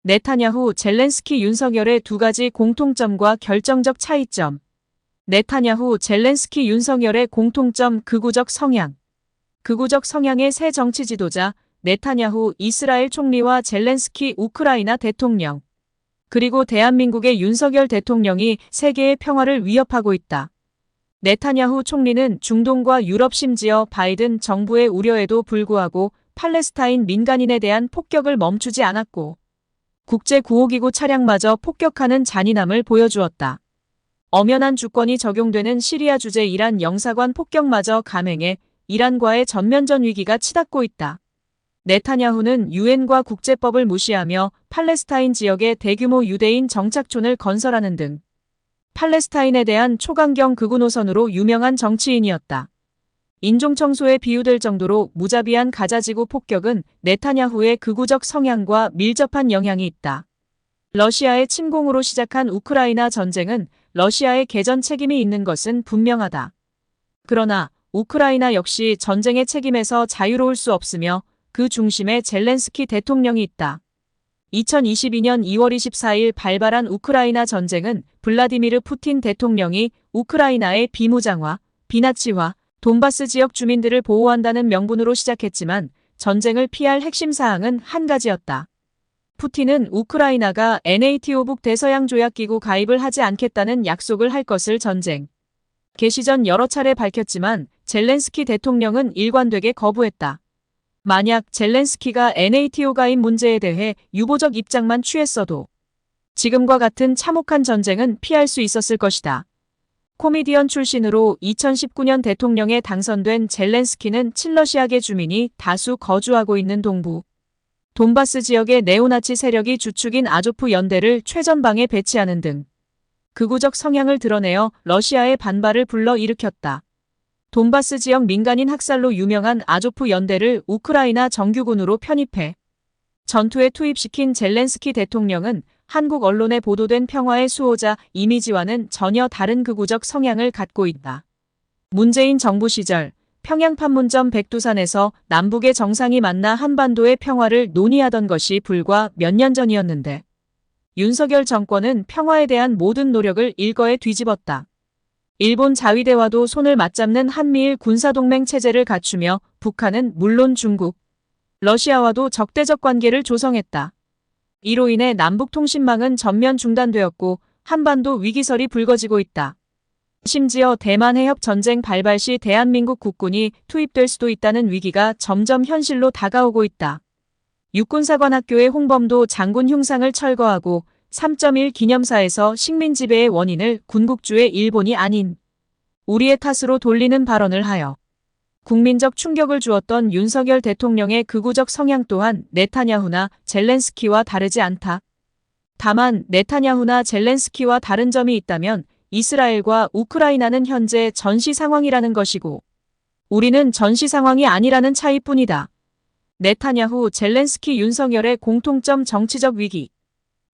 네타냐후, 젤렌스키, 윤석열의 두 가지 공통점과 결정적 차이점. 네타냐후, 젤렌스키, 윤석열의 공통점 극우적 성향. 극우적 성향의 새 정치 지도자, 네타냐후 이스라엘 총리와 젤렌스키 우크라이나 대통령. 그리고 대한민국의 윤석열 대통령이 세계의 평화를 위협하고 있다. 네타냐후 총리는 중동과 유럽 심지어 바이든 정부의 우려에도 불구하고 팔레스타인 민간인에 대한 폭격을 멈추지 않았고 국제구호기구 차량마저 폭격하는 잔인함을 보여주었다. 엄연한 주권이 적용되는 시리아 주재 이란 영사관 폭격마저 감행해 이란과의 전면전 위기가 치닫고 있다. 네타냐후는 유엔과 국제법을 무시하며 팔레스타인 지역에 대규모 유대인 정착촌을 건설하는 등 팔레스타인에 대한 초강경 극우 노선으로 유명한 정치인이었다. 인종청소에 비유될 정도로 무자비한 가자지구 폭격은 네타냐후의 극우적 성향과 밀접한 영향이 있다. 러시아의 침공으로 시작한 우크라이나 전쟁은 러시아의 개전 책임이 있는 것은 분명하다. 그러나 우크라이나 역시 전쟁의 책임에서 자유로울 수 없으며 그 중심에 젤렌스키 대통령이 있다. 2022년 2월 24일 발발한 우크라이나 전쟁은 블라디미르 푸틴 대통령이 우크라이나의 비무장화, 비나치화, 돈바스 지역 주민들을 보호한다는 명분으로 시작했지만 전쟁을 피할 핵심 사항은 한 가지였다. 푸틴은 우크라이나가 NATO 북대서양 조약기구 가입을 하지 않겠다는 약속을 할 것을 전쟁 개시 전 여러 차례 밝혔지만 젤렌스키 대통령은 일관되게 거부했다. 만약 젤렌스키가 NATO 가입 문제에 대해 유보적 입장만 취했어도 지금과 같은 참혹한 전쟁은 피할 수 있었을 것이다. 코미디언 출신으로 2019년 대통령에 당선된 젤렌스키는 친러시아계 주민이 다수 거주하고 있는 동부 돈바스 지역의 네오나치 세력이 주축인 아조프 연대를 최전방에 배치하는 등 극우적 성향을 드러내어 러시아의 반발을 불러일으켰다. 돈바스 지역 민간인 학살로 유명한 아조프 연대를 우크라이나 정규군으로 편입해 전투에 투입시킨 젤렌스키 대통령은 한국 언론에 보도된 평화의 수호자 이미지와는 전혀 다른 극우적 성향을 갖고 있다. 문재인 정부 시절 평양 판문점 백두산에서 남북의 정상이 만나 한반도의 평화를 논의하던 것이 불과 몇 년 전이었는데 윤석열 정권은 평화에 대한 모든 노력을 일거에 뒤집었다. 일본 자위대와도 손을 맞잡는 한미일 군사동맹 체제를 갖추며 북한은 물론 중국, 러시아와도 적대적 관계를 조성했다. 이로 인해 남북통신망은 전면 중단되었고 한반도 위기설이 불거지고 있다. 심지어 대만 해협 전쟁 발발 시 대한민국 국군이 투입될 수도 있다는 위기가 점점 현실로 다가오고 있다. 육군사관학교의 홍범도 장군 흉상을 철거하고 3.1 기념사에서 식민 지배의 원인을 군국주의 일본이 아닌 우리의 탓으로 돌리는 발언을 하여 국민적 충격을 주었던 윤석열 대통령의 극우적 성향 또한 네타냐후나 젤렌스키와 다르지 않다. 다만 네타냐후나 젤렌스키와 다른 점이 있다면 이스라엘과 우크라이나는 현재 전시 상황이라는 것이고 우리는 전시 상황이 아니라는 차이뿐이다. 네타냐후, 젤렌스키, 윤석열의 공통점 정치적 위기.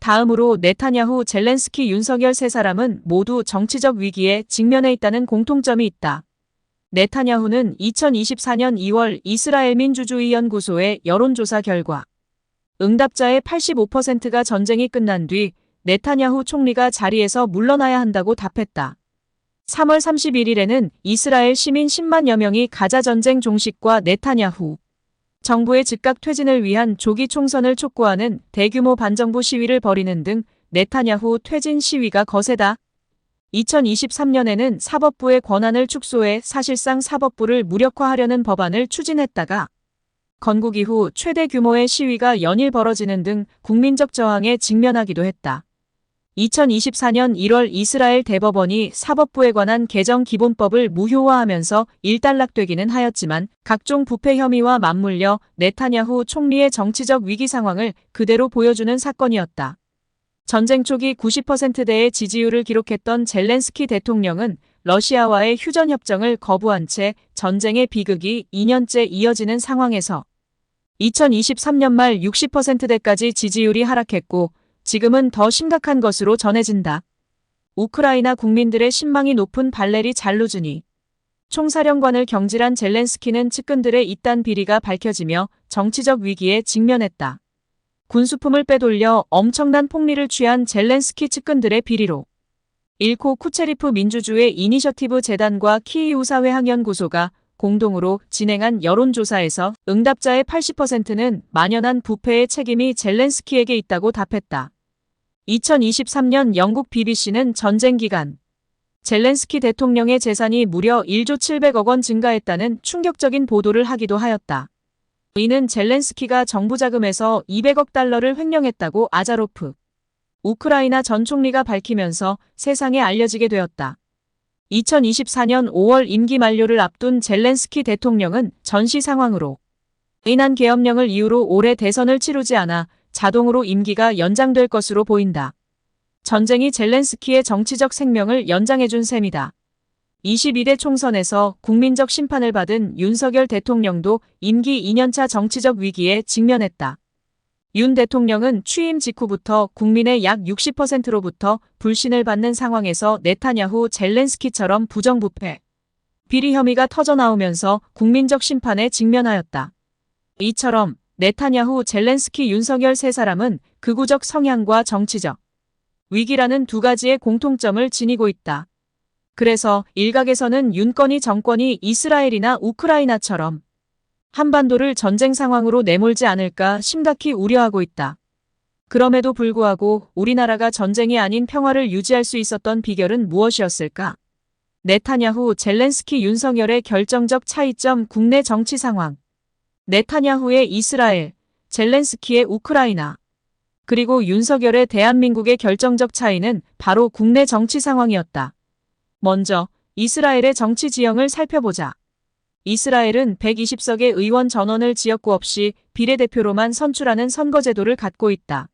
다음으로 네타냐후, 젤렌스키, 윤석열 세 사람은 모두 정치적 위기에 직면해 있다는 공통점이 있다. 네타냐후는 2024년 2월 이스라엘 민주주의 연구소의 여론조사 결과 응답자의 85%가 전쟁이 끝난 뒤 네타냐후 총리가 자리에서 물러나야 한다고 답했다. 3월 31일에는 이스라엘 시민 10만여 명이 가자 전쟁 종식과 네타냐후 정부의 즉각 퇴진을 위한 조기 총선을 촉구하는 대규모 반정부 시위를 벌이는 등 네타냐후 퇴진 시위가 거세다. 2023년에는 사법부의 권한을 축소해 사실상 사법부를 무력화하려는 법안을 추진했다가 건국 이후 최대 규모의 시위가 연일 벌어지는 등 국민적 저항에 직면하기도 했다. 2024년 1월 이스라엘 대법원이 사법부에 관한 개정 기본법을 무효화하면서 일단락되기는 하였지만 각종 부패 혐의와 맞물려 네타냐후 총리의 정치적 위기 상황을 그대로 보여주는 사건이었다. 전쟁 초기 90%대의 지지율을 기록했던 젤렌스키 대통령은 러시아와의 휴전협정을 거부한 채 전쟁의 비극이 2년째 이어지는 상황에서 2023년 말 60%대까지 지지율이 하락했고 지금은 더 심각한 것으로 전해진다. 우크라이나 국민들의 신망이 높은 발레리 잘루즈니 총사령관을 경질한 젤렌스키는 측근들의 이딴 비리가 밝혀지며 정치적 위기에 직면했다. 군수품을 빼돌려 엄청난 폭리를 취한 젤렌스키 측근들의 비리로 일코 쿠체리프 민주주의 이니셔티브 재단과 키이우 사회학연구소가 공동으로 진행한 여론조사에서 응답자의 80%는 만연한 부패의 책임이 젤렌스키에게 있다고 답했다. 2023년 영국 BBC는 전쟁 기간 젤렌스키 대통령의 재산이 무려 1조 700억 원 증가했다는 충격적인 보도를 하기도 하였다. 이는 젤렌스키가 정부 자금에서 200억 달러를 횡령했다고 아자로프 우크라이나 전 총리가 밝히면서 세상에 알려지게 되었다. 2024년 5월 임기 만료를 앞둔 젤렌스키 대통령은 전시 상황으로 인한 계엄령을 이유로 올해 대선을 치르지 않아 자동으로 임기가 연장될 것으로 보인다. 전쟁이 젤렌스키의 정치적 생명을 연장해준 셈이다. 22대 총선에서 국민적 심판을 받은 윤석열 대통령도 임기 2년차 정치적 위기에 직면했다. 윤 대통령은 취임 직후부터 국민의 약 60%로부터 불신을 받는 상황에서 네타냐후 젤렌스키처럼 부정부패, 비리 혐의가 터져나오면서 국민적 심판에 직면하였다. 이처럼 네타냐후 젤렌스키 윤석열 세 사람은 극우적 성향과 정치적 위기라는 두 가지의 공통점을 지니고 있다. 그래서 일각에서는 윤건이 정권이 이스라엘이나 우크라이나처럼 한반도를 전쟁 상황으로 내몰지 않을까 심각히 우려하고 있다. 그럼에도 불구하고 우리나라가 전쟁이 아닌 평화를 유지할 수 있었던 비결은 무엇이었을까? 네타냐후 젤렌스키 윤석열의 결정적 차이점 국내 정치 상황. 네타냐후의 이스라엘, 젤렌스키의 우크라이나. 그리고 윤석열의 대한민국의 결정적 차이는 바로 국내 정치 상황이었다. 먼저 이스라엘의 정치 지형을 살펴보자. 이스라엘은 120석의 의원 전원을 지역구 없이 비례대표로만 선출하는 선거제도를 갖고 있다.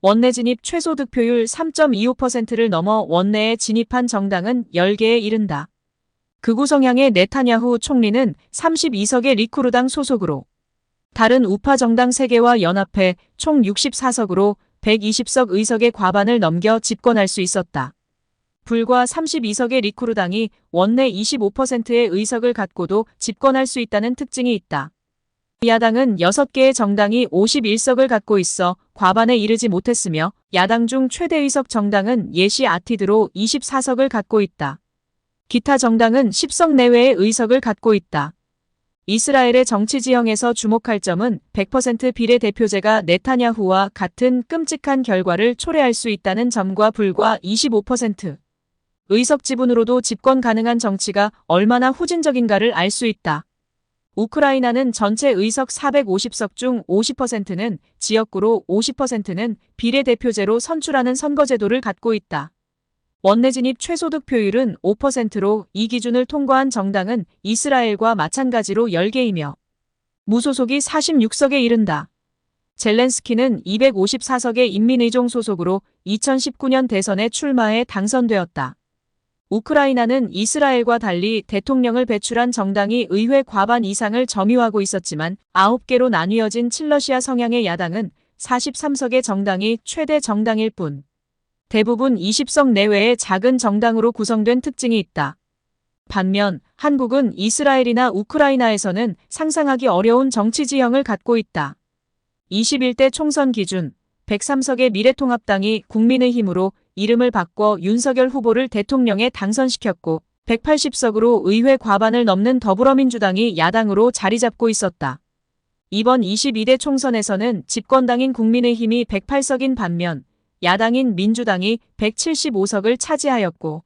원내 진입 최소 득표율 3.25%를 넘어 원내에 진입한 정당은 10개에 이른다. 극우 성향의 네타냐후 총리는 32석의 리쿠르당 소속으로 다른 우파 정당 3개와 연합해 총 64석으로 120석 의석의 과반을 넘겨 집권할 수 있었다. 불과 32석의 리쿠르당이 원내 25%의 의석을 갖고도 집권할 수 있다는 특징이 있다. 야당은 6개의 정당이 51석을 갖고 있어 과반에 이르지 못했으며 야당 중 최대 의석 정당은 예시 아티드로 24석을 갖고 있다. 기타 정당은 10석 내외의 의석을 갖고 있다. 이스라엘의 정치 지형에서 주목할 점은 100% 비례대표제가 네타냐후와 같은 끔찍한 결과를 초래할 수 있다는 점과 불과 25% 의석 지분으로도 집권 가능한 정치가 얼마나 후진적인가를 알 수 있다. 우크라이나는 전체 의석 450석 중 50%는 지역구로 50%는 비례대표제로 선출하는 선거제도를 갖고 있다. 원내 진입 최소 득표율은 5%로 이 기준을 통과한 정당은 이스라엘과 마찬가지로 10개이며 무소속이 46석에 이른다. 젤렌스키는 254석의 인민의종 소속으로 2019년 대선에 출마해 당선되었다. 우크라이나는 이스라엘과 달리 대통령을 배출한 정당이 의회 과반 이상을 점유하고 있었지만 9개로 나뉘어진 칠러시아 성향의 야당은 43석의 정당이 최대 정당일 뿐 대부분 20석 내외의 작은 정당으로 구성된 특징이 있다. 반면 한국은 이스라엘이나 우크라이나에서는 상상하기 어려운 정치 지형을 갖고 있다. 21대 총선 기준 103석의 미래통합당이 국민의힘으로 이름을 바꿔 윤석열 후보를 대통령에 당선시켰고 180석으로 의회 과반을 넘는 더불어민주당이 야당으로 자리 잡고 있었다. 이번 22대 총선에서는 집권당인 국민의힘이 108석인 반면 야당인 민주당이 175석을 차지하였고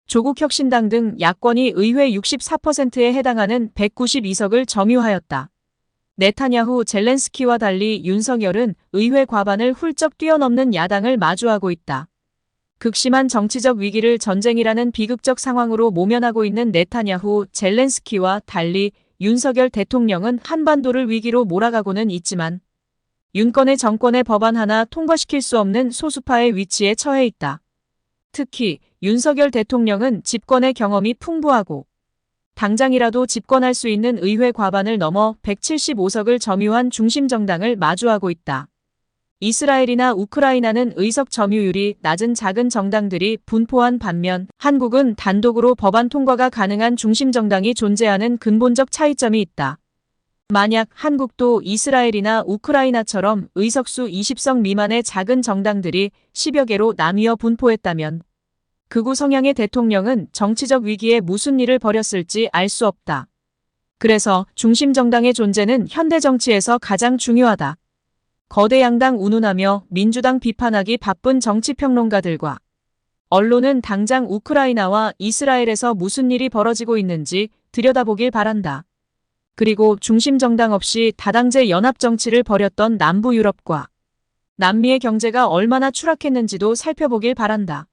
조국혁신당 등 야권이 의회 64%에 해당하는 192석을 점유하였다. 네타냐후 젤렌스키와 달리 윤석열은 의회 과반을 훌쩍 뛰어넘는 야당을 마주하고 있다. 극심한 정치적 위기를 전쟁이라는 비극적 상황으로 모면하고 있는 네타냐후 젤렌스키와 달리 윤석열 대통령은 한반도를 위기로 몰아가고는 있지만 윤건의 정권의 법안 하나 통과시킬 수 없는 소수파의 위치에 처해 있다. 특히 윤석열 대통령은 집권의 경험이 풍부하고 당장이라도 집권할 수 있는 의회 과반을 넘어 175석을 점유한 중심정당을 마주하고 있다. 이스라엘이나 우크라이나는 의석 점유율이 낮은 작은 정당들이 분포한 반면 한국은 단독으로 법안 통과가 가능한 중심정당이 존재하는 근본적 차이점이 있다. 만약 한국도 이스라엘이나 우크라이나처럼 의석수 20석 미만의 작은 정당들이 10여 개로 나뉘어 분포했다면 극우 성향의 대통령은 정치적 위기에 무슨 일을 벌였을지 알 수 없다. 그래서 중심 정당의 존재는 현대 정치에서 가장 중요하다. 거대 양당 운운하며 민주당 비판하기 바쁜 정치평론가들과 언론은 당장 우크라이나와 이스라엘에서 무슨 일이 벌어지고 있는지 들여다보길 바란다. 그리고 중심 정당 없이 다당제 연합 정치를 벌였던 남부 유럽과 남미의 경제가 얼마나 추락했는지도 살펴보길 바란다.